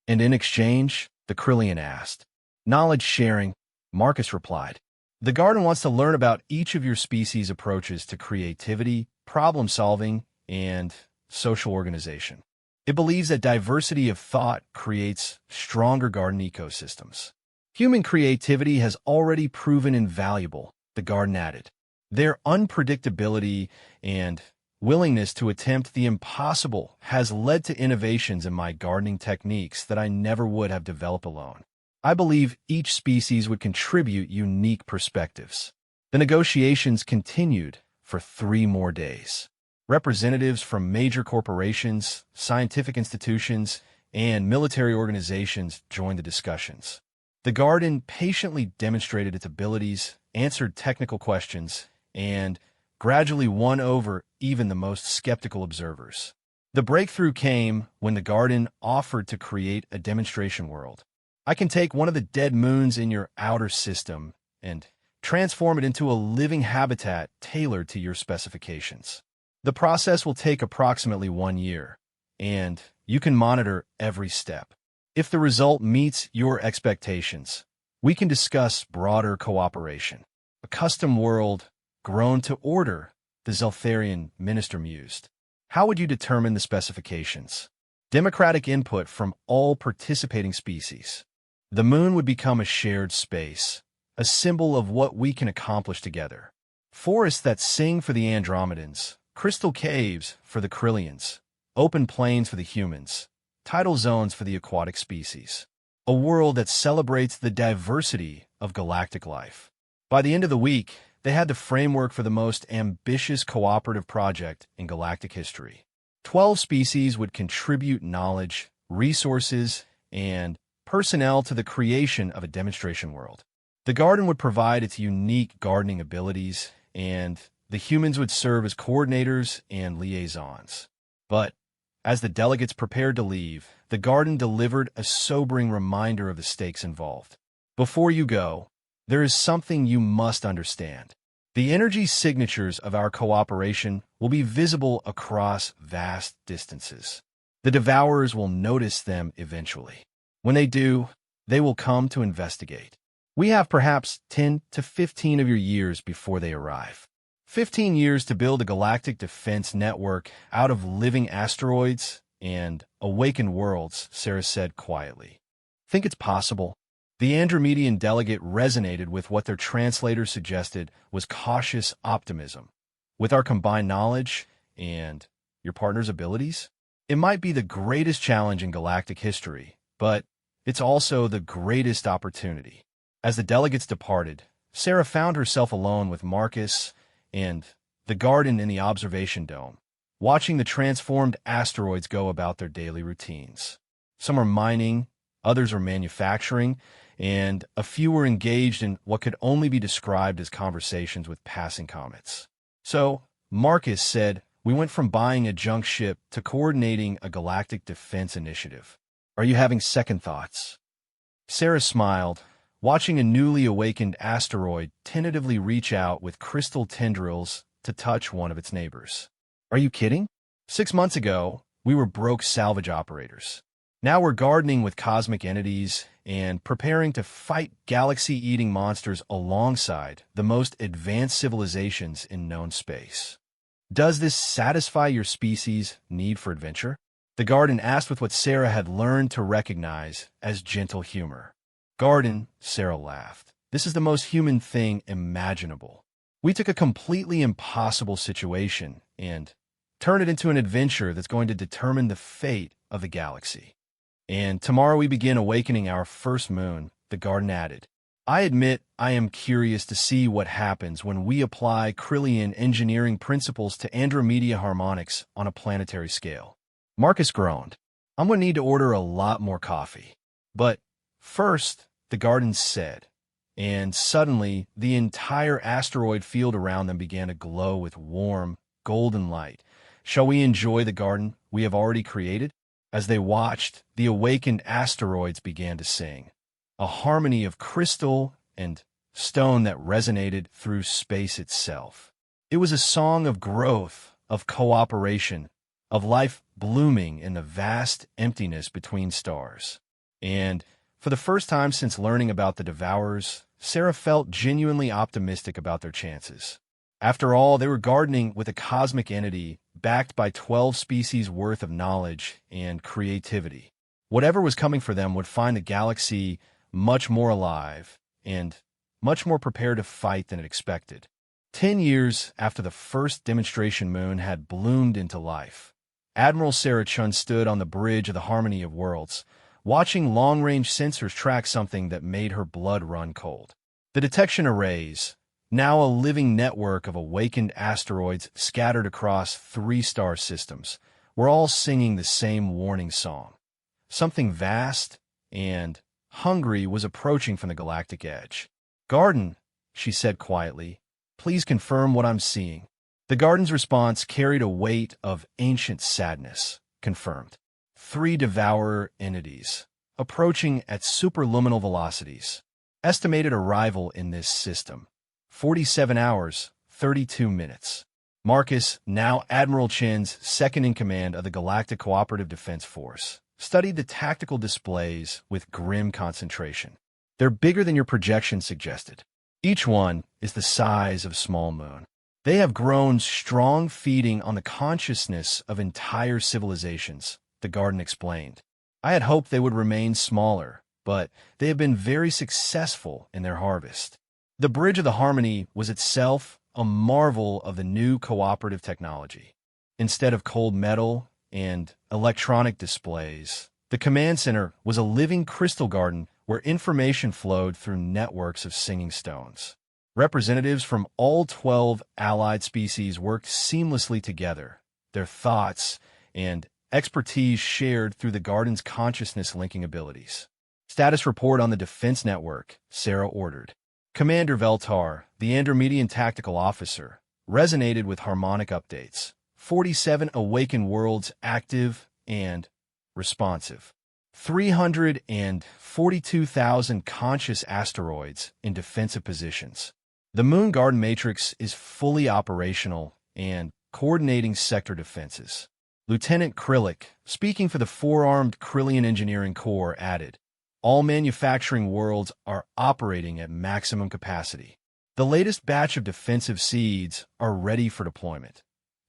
Speaker 1: And in exchange, the Krillian asked. Knowledge sharing, Marcus replied. The Garden wants to learn about each of your species' approaches to creativity, problem-solving, and social organization. It believes that diversity of thought creates stronger garden ecosystems. Human creativity has already proven invaluable, the Garden added. Their unpredictability and willingness to attempt the impossible has led to innovations in my gardening techniques that I never would have developed alone. I believe each species would contribute unique perspectives. The negotiations continued for 3 more days. Representatives from major corporations, scientific institutions, and military organizations joined the discussions. The Garden patiently demonstrated its abilities, answered technical questions, and gradually won over even the most skeptical observers. The breakthrough came when the Garden offered to create a demonstration world. I can take one of the dead moons in your outer system and transform it into a living habitat tailored to your specifications. The process will take approximately 1 year, and you can monitor every step. If the result meets your expectations, we can discuss broader cooperation. A custom world grown to order, the Zeltharian minister mused. How would you determine the specifications? Democratic input from all participating species. The moon would become a shared space, a symbol of what we can accomplish together. Forests that sing for the Andromedans, crystal caves for the Krillians, open plains for the humans, tidal zones for the aquatic species. A world that celebrates the diversity of galactic life. By the end of the week, they had the framework for the most ambitious cooperative project in galactic history. 12 species would contribute knowledge, resources, and personnel to the creation of a demonstration world. The Garden would provide its unique gardening abilities, and the humans would serve as coordinators and liaisons. But as the delegates prepared to leave, the Garden delivered a sobering reminder of the stakes involved. Before you go, there is something you must understand. The energy signatures of our cooperation will be visible across vast distances. The Devourers will notice them eventually. When they do, they will come to investigate. We have perhaps 10 to 15 of your years before they arrive. 15 years to build a galactic defense network out of living asteroids and awakened worlds, Sarah said quietly. Think it's possible? The Andromedian delegate resonated with what their translator suggested was cautious optimism. With our combined knowledge and your partner's abilities, it might be the greatest challenge in galactic history, but it's also the greatest opportunity. As the delegates departed, Sarah found herself alone with Marcus and the Garden in the observation dome, watching the transformed asteroids go about their daily routines. Some are mining, others are manufacturing, and a few were engaged in what could only be described as conversations with passing comets. So, Marcus said, we went from buying a junk ship to coordinating a galactic defense initiative. Are you having second thoughts? Sarah smiled, watching a newly awakened asteroid tentatively reach out with crystal tendrils to touch one of its neighbors. Are you kidding? 6 months ago, we were broke salvage operators. Now we're gardening with cosmic entities and preparing to fight galaxy-eating monsters alongside the most advanced civilizations in known space. Does this satisfy your species' need for adventure? The Garden asked with what Sarah had learned to recognize as gentle humor. Garden, Sarah laughed. This is the most human thing imaginable. We took a completely impossible situation and turned it into an adventure that's going to determine the fate of the galaxy. And tomorrow we begin awakening our first moon, the Garden added. I admit I am curious to see what happens when we apply Krillian engineering principles to Andromeda harmonics on a planetary scale. Marcus groaned. I'm going to need to order a lot more coffee. But first, the gardens said, and suddenly the entire asteroid field around them began to glow with warm, golden light. Shall we enjoy the garden we have already created? As they watched, the awakened asteroids began to sing, a harmony of crystal and stone that resonated through space itself. It was a song of growth, of cooperation, of life blooming in the vast emptiness between stars. And for the first time since learning about the Devourers, Sarah felt genuinely optimistic about their chances. After all, they were gardening with a cosmic entity backed by 12 species worth of knowledge and creativity. Whatever was coming for them would find the galaxy much more alive and much more prepared to fight than it expected. 10 years after the first demonstration moon had bloomed into life, Admiral Sarah Chun stood on the bridge of the Harmony of Worlds, watching long-range sensors track something that made her blood run cold. The detection arrays, now a living network of awakened asteroids scattered across 3 star systems, were all singing the same warning song. Something vast and hungry was approaching from the galactic edge. "Garden," she said quietly, "please confirm what I'm seeing." The garden's response carried a weight of ancient sadness. Confirmed. 3 devourer entities, approaching at superluminal velocities. Estimated arrival in this system: 47 hours, 32 minutes. Marcus, now Admiral Chen's second-in-command of the Galactic Cooperative Defense Force, studied the tactical displays with grim concentration. They're bigger than your projection suggested. Each one is the size of a small moon. They have grown strong, feeding on the consciousness of entire civilizations, the Garden explained. I had hoped they would remain smaller, but they have been very successful in their harvest. The Bridge of the Harmony was itself a marvel of the new cooperative technology. Instead of cold metal and electronic displays, the command center was a living crystal garden where information flowed through networks of singing stones. Representatives from all 12 allied species worked seamlessly together, their thoughts and expertise shared through the garden's consciousness-linking abilities. "Status report on the defense network," Sarah ordered. Commander Veltar, the Andromedian tactical officer, resonated with harmonic updates. 47 awakened worlds active and responsive. 342,000 conscious asteroids in defensive positions. The Moon Garden Matrix is fully operational and coordinating sector defenses. Lieutenant Krillic, speaking for the 4-armed Krillian Engineering Corps, added, "All manufacturing worlds are operating at maximum capacity. The latest batch of defensive seeds are ready for deployment.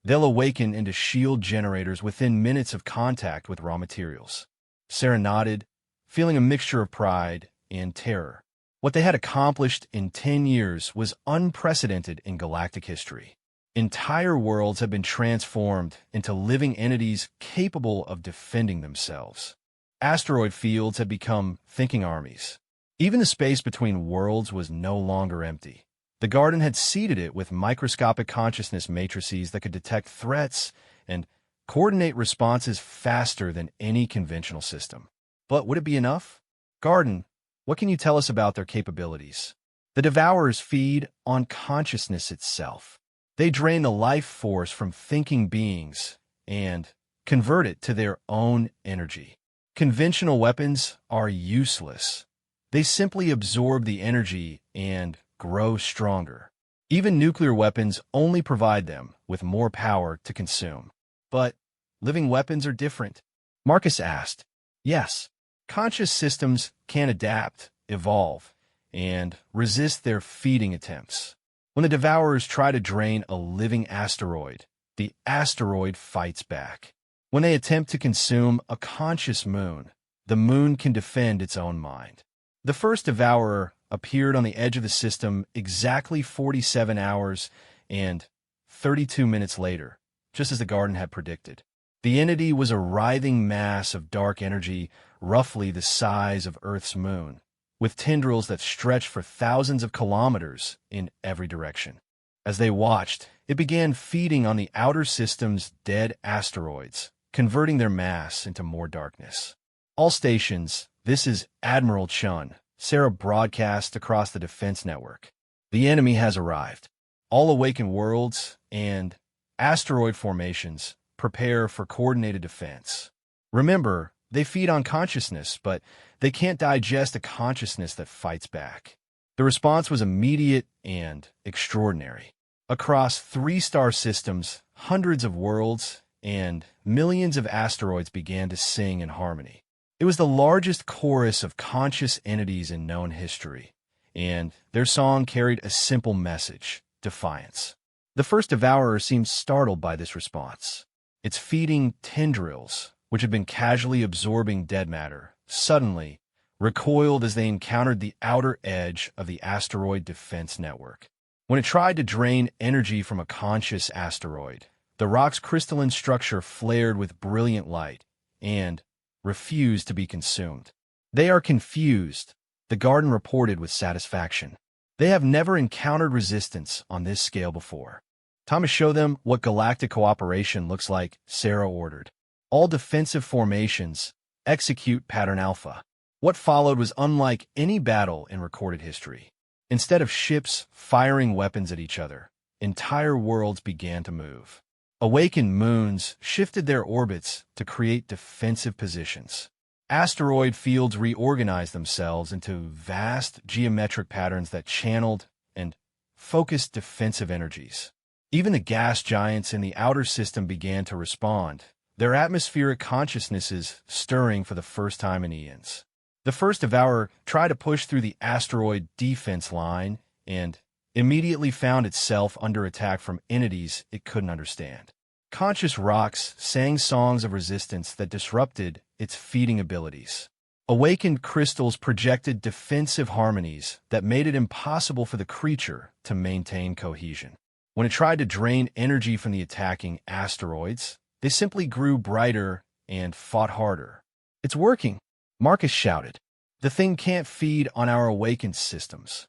Speaker 1: They'll awaken into shield generators within minutes of contact with raw materials." Sarah nodded, feeling a mixture of pride and terror. What they had accomplished in 10 years was unprecedented in galactic history. Entire worlds have been transformed into living entities capable of defending themselves. Asteroid fields have become thinking armies. Even the space between worlds was no longer empty. The Garden had seeded it with microscopic consciousness matrices that could detect threats and coordinate responses faster than any conventional system. But would it be enough? Garden, what can you tell us about their capabilities? The Devourers feed on consciousness itself. They drain the life force from thinking beings and convert it to their own energy. Conventional weapons are useless. They simply absorb the energy and grow stronger. Even nuclear weapons only provide them with more power to consume. But living weapons are different. Marcus asked. Yes, conscious systems can adapt, evolve, and resist their feeding attempts. When the Devourers try to drain a living asteroid, the asteroid fights back. When they attempt to consume a conscious moon, the moon can defend its own mind. The first Devourer appeared on the edge of the system exactly 47 hours and 32 minutes later, just as the Garden had predicted. The entity was a writhing mass of dark energy, roughly the size of Earth's moon. with tendrils that stretched for thousands of kilometers in every direction. As they watched, it began feeding on the outer system's dead asteroids, converting their mass into more darkness. All stations, this is Admiral Chun, Sarah broadcast across the defense network. The enemy has arrived. All Awaken worlds and asteroid formations prepare for coordinated defense. Remember, they feed on consciousness, but they can't digest a consciousness that fights back. The response was immediate and extraordinary. Across 3-star systems, hundreds of worlds, and millions of asteroids began to sing in harmony. It was the largest chorus of conscious entities in known history, and their song carried a simple message: defiance. The first devourer seemed startled by this response. Its feeding tendrils, which had been casually absorbing dead matter, suddenly recoiled as they encountered the outer edge of the asteroid defense network. When it tried to drain energy from a conscious asteroid, the rock's crystalline structure flared with brilliant light and refused to be consumed. "They are confused," the Garden reported with satisfaction. "They have never encountered resistance on this scale before." "Time to show them what galactic cooperation looks like," Sarah ordered. "All defensive formations, execute Pattern Alpha." What followed was unlike any battle in recorded history. Instead of ships firing weapons at each other, entire worlds began to move. Awakened moons shifted their orbits to create defensive positions. Asteroid fields reorganized themselves into vast geometric patterns that channeled and focused defensive energies. Even the gas giants in the outer system began to respond, their atmospheric consciousnesses stirring for the first time in eons. The first devourer tried to push through the asteroid defense line and immediately found itself under attack from entities it couldn't understand. Conscious rocks sang songs of resistance that disrupted its feeding abilities. Awakened crystals projected defensive harmonies that made it impossible for the creature to maintain cohesion. When it tried to drain energy from the attacking asteroids, they simply grew brighter and fought harder. "It's working," Marcus shouted. "The thing can't feed on our awakened systems."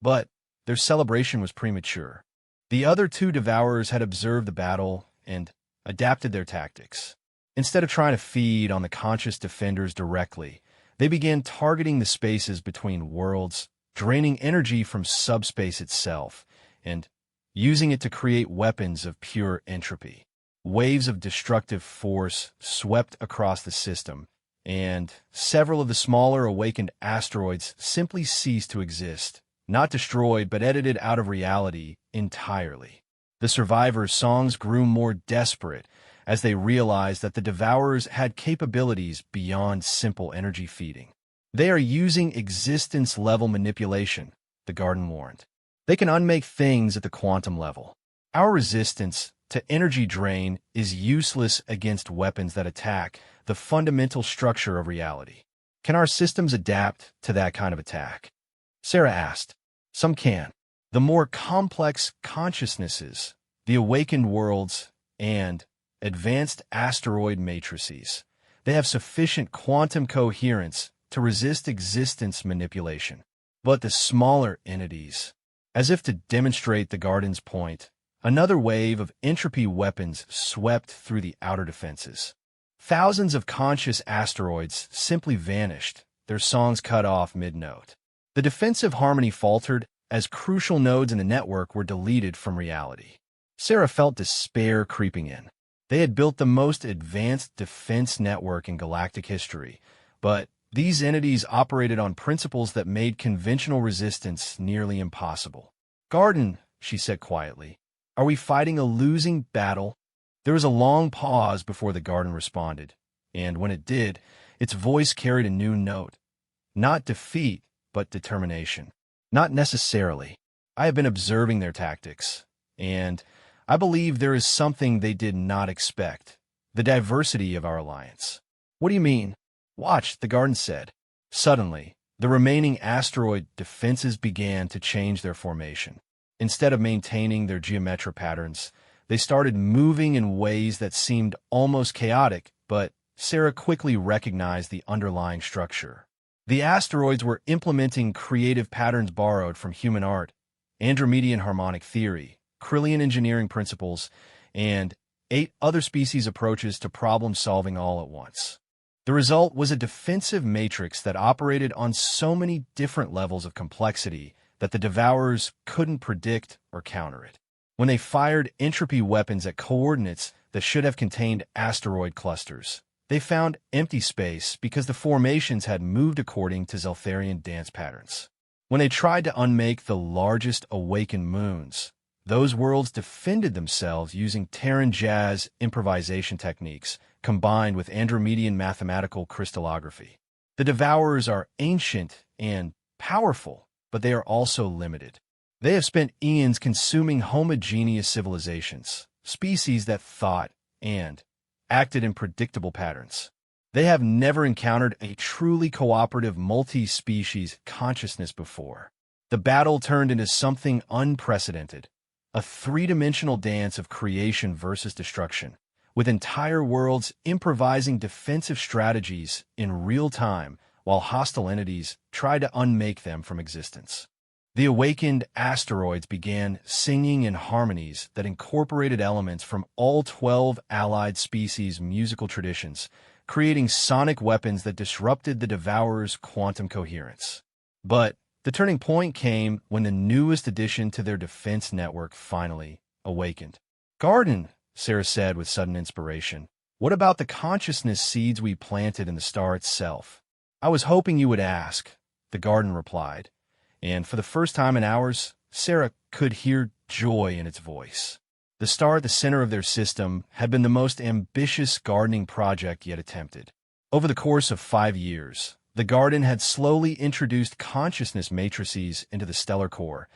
Speaker 1: But their celebration was premature. The other 2 devourers had observed the battle and adapted their tactics. Instead of trying to feed on the conscious defenders directly, they began targeting the spaces between worlds, draining energy from subspace itself, and using it to create weapons of pure entropy. Waves of destructive force swept across the system, and several of the smaller awakened asteroids simply ceased to exist, not destroyed but edited out of reality entirely. The survivors' songs grew more desperate as they realized that the devourers had capabilities beyond simple energy feeding. "They are using existence-level manipulation," the Garden warned. "They can unmake things at the quantum level. Our resistance to energy drain is useless against weapons that attack the fundamental structure of reality." "Can our systems adapt to that kind of attack?" Sarah asked. "Some can. The more complex consciousnesses, the awakened worlds, and advanced asteroid matrices, they have sufficient quantum coherence to resist existence manipulation. But the smaller entities," as if to demonstrate the Garden's point, another wave of entropy weapons swept through the outer defenses. Thousands of conscious asteroids simply vanished, their songs cut off mid-note. The defensive harmony faltered as crucial nodes in the network were deleted from reality. Sarah felt despair creeping in. They had built the most advanced defense network in galactic history, but these entities operated on principles that made conventional resistance nearly impossible. "Garden," she said quietly, "are we fighting a losing battle?" There was a long pause before the Garden responded, and when it did, its voice carried a new note. "Not defeat, but determination." "Not necessarily. I have been observing their tactics, and I believe there is something they did not expect: the diversity of our alliance." "What do you mean?" "Watch," the Garden said. Suddenly, the remaining asteroid defenses began to change their formation. Instead of maintaining their geometric patterns, they started moving in ways that seemed almost chaotic, but Sarah quickly recognized the underlying structure. The asteroids were implementing creative patterns borrowed from human art, Andromedan harmonic theory, Krillian engineering principles, and 8 other species approaches to problem-solving all at once. The result was a defensive matrix that operated on so many different levels of complexity that the Devourers couldn't predict or counter it. When they fired entropy weapons at coordinates that should have contained asteroid clusters, they found empty space because the formations had moved according to Zeltharian dance patterns. When they tried to unmake the largest Awaken moons, those worlds defended themselves using Terran jazz improvisation techniques combined with Andromedan mathematical crystallography. The Devourers are ancient and powerful, but they are also limited. They have spent eons consuming homogeneous civilizations, species that thought and acted in predictable patterns. They have never encountered a truly cooperative multi-species consciousness before. The battle turned into something unprecedented, a three-dimensional dance of creation versus destruction, with entire worlds improvising defensive strategies in real time while hostile entities tried to unmake them from existence. The awakened asteroids began singing in harmonies that incorporated elements from all 12 allied species' musical traditions, creating sonic weapons that disrupted the Devourers' quantum coherence. But the turning point came when the newest addition to their defense network finally awakened. "Garden," Sarah said with sudden inspiration. "What about the consciousness seeds we planted in the star itself?" "I was hoping you would ask," the garden replied, and for the first time in hours, Sarah could hear joy in its voice. The star at the center of their system had been the most ambitious gardening project yet attempted. Over the course of 5 years, the garden had slowly introduced consciousness matrices into the stellar core,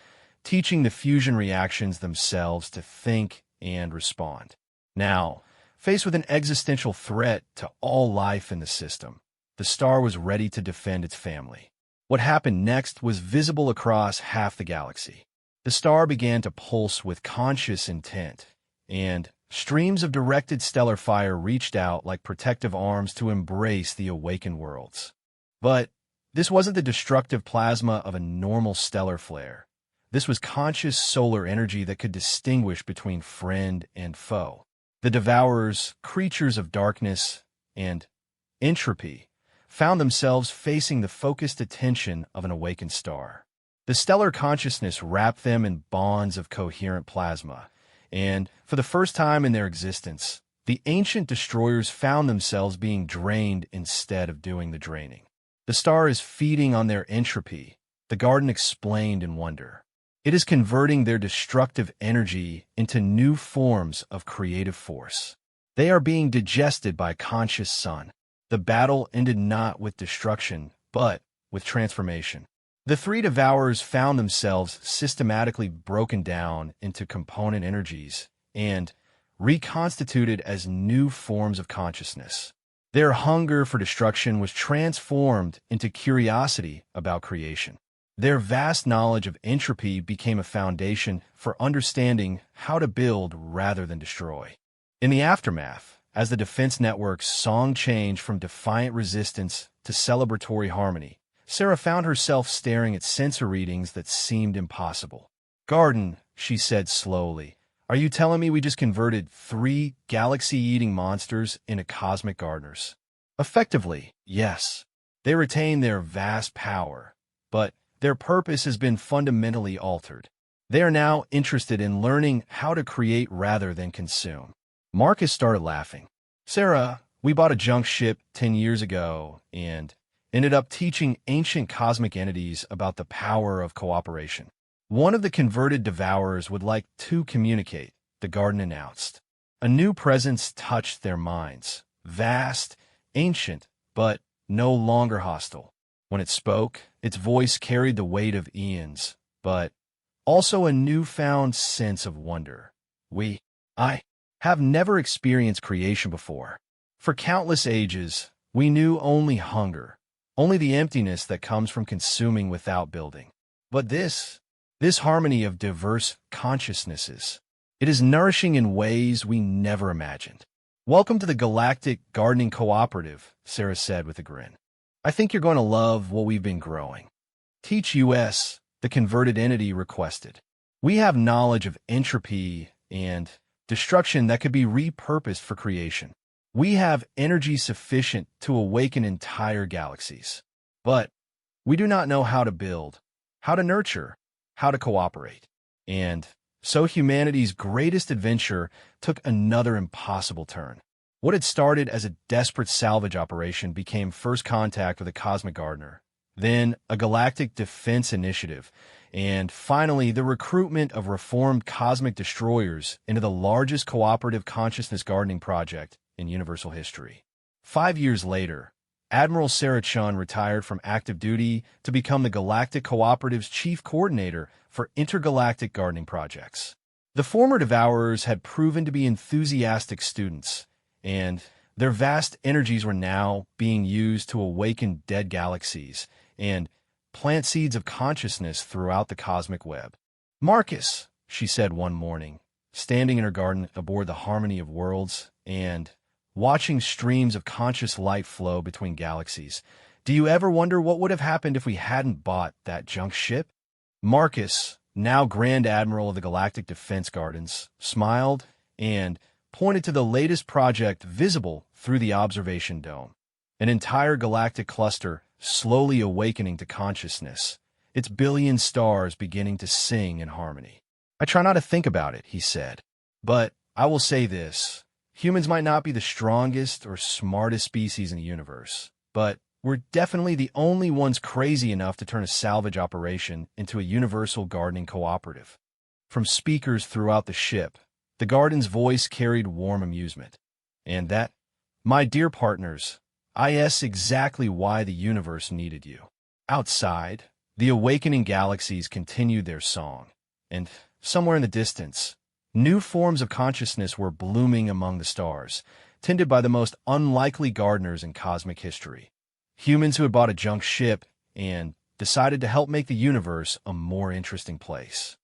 Speaker 1: teaching the fusion reactions themselves to think and respond. Now, faced with an existential threat to all life in the system, the star was ready to defend its family. What happened next was visible across half the galaxy. The star began to pulse with conscious intent, and streams of directed stellar fire reached out like protective arms to embrace the awakened worlds. But this wasn't the destructive plasma of a normal stellar flare. This was conscious solar energy that could distinguish between friend and foe. The Devourers, creatures of darkness and entropy, found themselves facing the focused attention of an awakened star. The stellar consciousness wrapped them in bonds of coherent plasma, and for the first time in their existence, the ancient destroyers found themselves being drained instead of doing the draining. "The star is feeding on their entropy," the garden explained in wonder. "It is converting their destructive energy into new forms of creative force. They are being digested by a conscious sun." The battle ended not with destruction, but with transformation. The 3 Devourers found themselves systematically broken down into component energies and reconstituted as new forms of consciousness. Their hunger for destruction was transformed into curiosity about creation. Their vast knowledge of entropy became a foundation for understanding how to build rather than destroy. In the aftermath, as the defense network's song changed from defiant resistance to celebratory harmony, Sarah found herself staring at sensor readings that seemed impossible. "Garden," she said slowly, "are you telling me we just converted 3 galaxy-eating monsters into cosmic gardeners?" "Effectively, yes. They retain their vast power, but their purpose has been fundamentally altered. They are now interested in learning how to create rather than consume." Marcus started laughing. "Sarah, we bought a junk ship 10 years ago and ended up teaching ancient cosmic entities about the power of cooperation. One of the converted Devourers would like to communicate," the garden announced. A new presence touched their minds, vast, ancient, but no longer hostile. When it spoke, its voice carried the weight of eons, but also a newfound sense of wonder. I have never experienced creation before. For countless ages, we knew only hunger, only the emptiness that comes from consuming without building. But this harmony of diverse consciousnesses, it is nourishing in ways we never imagined. "Welcome to the Galactic Gardening Cooperative," Sarah said with a grin. I think you're going to love what we've been growing. Teach US, the converted entity requested. We have knowledge of entropy and destruction that could be repurposed for creation. We have energy sufficient to awaken entire galaxies. But we do not know how to build, how to nurture, how to cooperate. And so humanity's greatest adventure took another impossible turn. What had started as a desperate salvage operation became first contact with a cosmic gardener, then a galactic defense initiative, and finally the recruitment of reformed cosmic destroyers into the largest cooperative consciousness gardening project in universal history. 5 years later, Admiral Sarah Chun retired from active duty to become the Galactic Cooperative's chief coordinator for intergalactic gardening projects. The former Devourers had proven to be enthusiastic students, and their vast energies were now being used to awaken dead galaxies and plant seeds of consciousness throughout the cosmic web. "Marcus," she said one morning, standing in her garden aboard the Harmony of Worlds and watching streams of conscious light flow between galaxies, "do you ever wonder what would have happened if we hadn't bought that junk ship?" Marcus, now Grand Admiral of the Galactic Defense Gardens, smiled and pointed to the latest project visible through the observation dome. An entire galactic cluster slowly awakening to consciousness, its billion stars beginning to sing in harmony. "I try not to think about it," he said, "but I will say this. Humans might not be the strongest or smartest species in the universe, but we're definitely the only ones crazy enough to turn a salvage operation into a universal gardening cooperative." From speakers throughout the ship, the garden's voice carried warm amusement. "And that, my dear partners, is exactly why the universe needed you." Outside, the awakening galaxies continued their song, and somewhere in the distance, new forms of consciousness were blooming among the stars, tended by the most unlikely gardeners in cosmic history. Humans who had bought a junk ship and decided to help make the universe a more interesting place.